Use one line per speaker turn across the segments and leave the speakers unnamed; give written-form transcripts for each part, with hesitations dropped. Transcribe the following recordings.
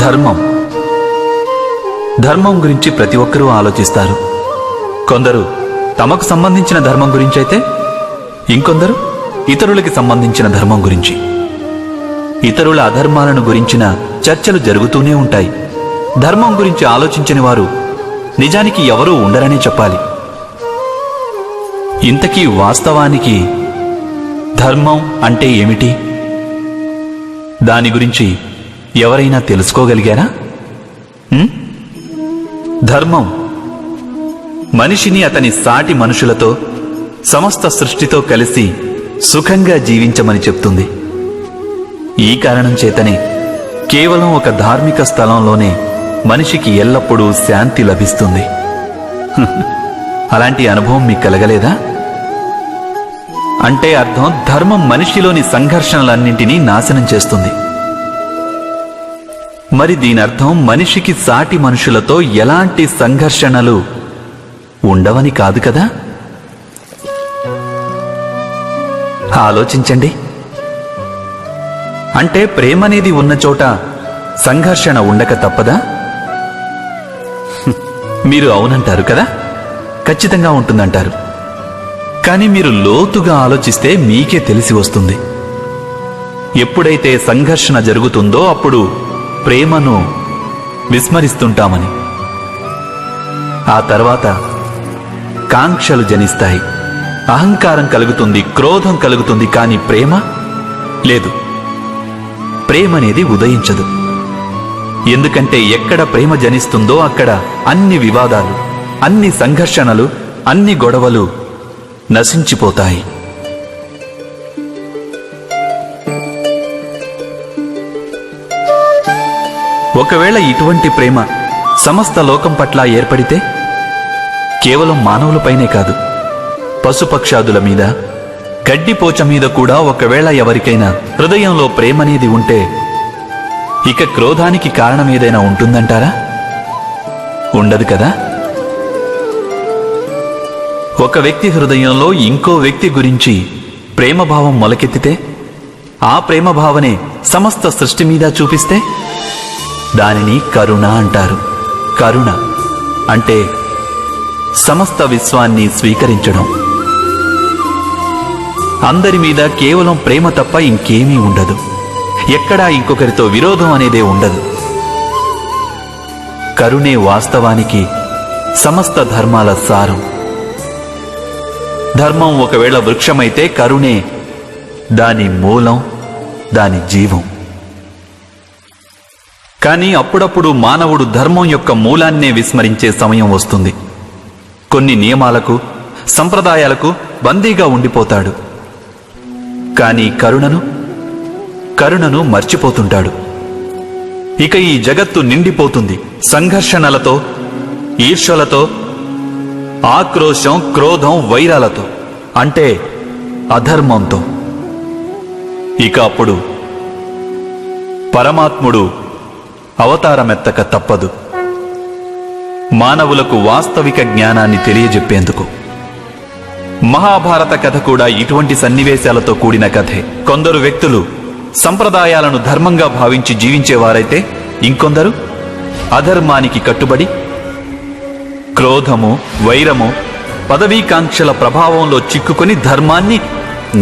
ధర్మం గురించి ప్రతి ఒక్కరూ ఆలోచిస్తారు. కొందరు తమకు సంబంధించిన ధర్మం గురించి అయితే, ఇంకొందరు ఇతరులకి సంబంధించిన ధర్మం గురించి. ఇతరుల అధర్మాలను గురించిన చర్చలు జరుగుతూనే ఉంటాయి. ధర్మం గురించి ఆలోచించని వారు నిజానికి ఎవరూ ఉండరనే చెప్పాలి. ఇంతకీ వాస్తవానికి ధర్మం అంటే ఏమిటి? దాని గురించి ఎవరైనా తెలుసుకోగలిగారా? ధర్మం మనిషిని అతని సాటి మనుషులతో, సమస్త సృష్టితో కలిసి సుఖంగా జీవించమని చెప్తుంది. ఈ కారణం చేతనే కేవలం ఒక ధార్మిక స్థలంలోనే మనిషికి ఎల్లప్పుడూ శాంతి లభిస్తుంది. అలాంటి అనుభవం మీకు కలగలేదా? అంటే అర్థం, ధర్మం మనిషిలోని సంఘర్షణలన్నింటినీ నాశనం చేస్తుంది. మరి దీనర్థం మనిషికి సాటి మనుషులతో ఎలాంటి సంఘర్షణలు ఉండవని కాదు కదా? ఆలోచించండి. అంటే ప్రేమనేది ఉన్న చోట సంఘర్షణ ఉండక తప్పదా? మీరు అవునంటారు కదా, ఖచ్చితంగా ఉంటుందంటారు. కానీ మీరు లోతుగా ఆలోచిస్తే మీకే తెలిసి వస్తుంది. ఎప్పుడైతే సంఘర్షణ జరుగుతుందో అప్పుడు ప్రేమను విస్మరిస్తుంటామని. ఆ తర్వాత కాంక్షలు జనిస్తాయి, అహంకారం కలుగుతుంది, క్రోధం కలుగుతుంది. కానీ ప్రేమ లేదు. ప్రేమ అనేది ఉదయించదు. ఎందుకంటే ఎక్కడ ప్రేమ జనిస్తుందో అక్కడ అన్ని వివాదాలు, అన్ని సంఘర్షణలు, అన్ని గొడవలు నశించిపోతాయి. ఒకవేళ ఇటువంటి ప్రేమ సమస్త లోకం పట్ల ఏర్పడితే, కేవలం మానవులపైనే కాదు, పశుపక్షాదుల మీద, గడ్డిపోచ మీద కూడా ఒకవేళ ఎవరికైనా హృదయంలో ప్రేమనేది ఉంటే, ఇక క్రోధానికి కారణం ఏదైనా ఉంటుందంటారా? ఉండదు కదా. ఒక వ్యక్తి హృదయంలో ఇంకో వ్యక్తి గురించి ప్రేమభావం మొలకెత్తితే, ఆ ప్రేమభావనే సమస్త సృష్టి మీద చూపిస్తే దానిని కరుణ అంటారు. కరుణ అంటే సమస్త విశ్వాన్ని స్వీకరించడం. అందరి మీద కేవలం ప్రేమ తప్ప ఇంకేమీ ఉండదు. ఎక్కడా ఇంకొకరితో విరోధం అనేదే ఉండదు. కరుణే వాస్తవానికి సమస్త ధర్మాల సారం. ధర్మం ఒకవేళ వృక్షమైతే కరుణే దాని మూలం, దాని జీవం. కానీ అప్పుడప్పుడు మానవుడు ధర్మం యొక్క మూలాన్నే విస్మరించే సమయం వస్తుంది. కొన్ని నియమాలకు, సంప్రదాయాలకు బందీగా ఉండిపోతాడు. కానీ కరుణను మర్చిపోతుంటాడు. ఇక ఈ జగత్తు నిండిపోతుంది సంఘర్షణలతో, ఈర్ష్యలతో, ఆక్రోశం, క్రోధం, వైరాలతో, అంటే అధర్మంతో. ఇక అప్పుడు పరమాత్ముడు అవతారమెత్తక తప్పదు, మానవులకు వాస్తవిక జ్ఞానాన్ని తెలియజెప్పేందుకు. మహాభారత కథ కూడా ఇటువంటి సన్నివేశాలతో కూడిన కథే. కొందరు వ్యక్తులు సంప్రదాయాలను ధర్మంగా భావించి జీవించేవారైతే, ఇంకొందరు అధర్మానికి కట్టుబడి క్రోధము, వైరము, పదవీకాంక్షల ప్రభావంలో చిక్కుకొని ధర్మాన్ని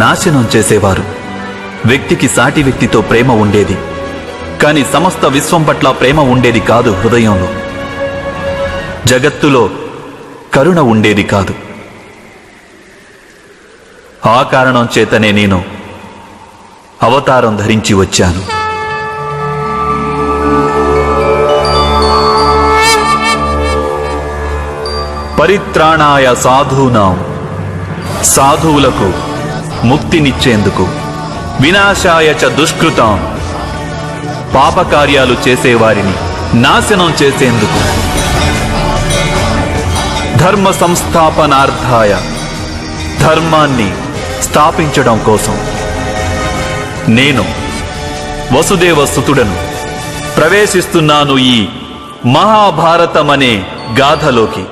నాశనం చేసేవారు. వ్యక్తికి సాటి వ్యక్తితో ప్రేమ ఉండేది, కానీ సమస్త విశ్వం పట్ల ప్రేమ ఉండేది కాదు. హృదయంలో, జగత్తులో కరుణ ఉండేది కాదు. ఆ కారణం చేతనే నేను అవతారం ధరించి వచ్చాను. పరిత్రాణాయ సాధూనాం, సాధువులకు ముక్తినిచ్చేందుకు, వినాశాయ చ దుష్కృతాం, పాపకార్యాలు చేసేవారిని నాశనం చేసేందుకు, ధర్మ సంస్థాపనార్థాయ, ధర్మాన్ని స్థాపించడం కోసం నేను వసుదేవ సుతుడను ప్రవేశిస్తున్నాను ఈ మహాభారతమనే గాథలోకి.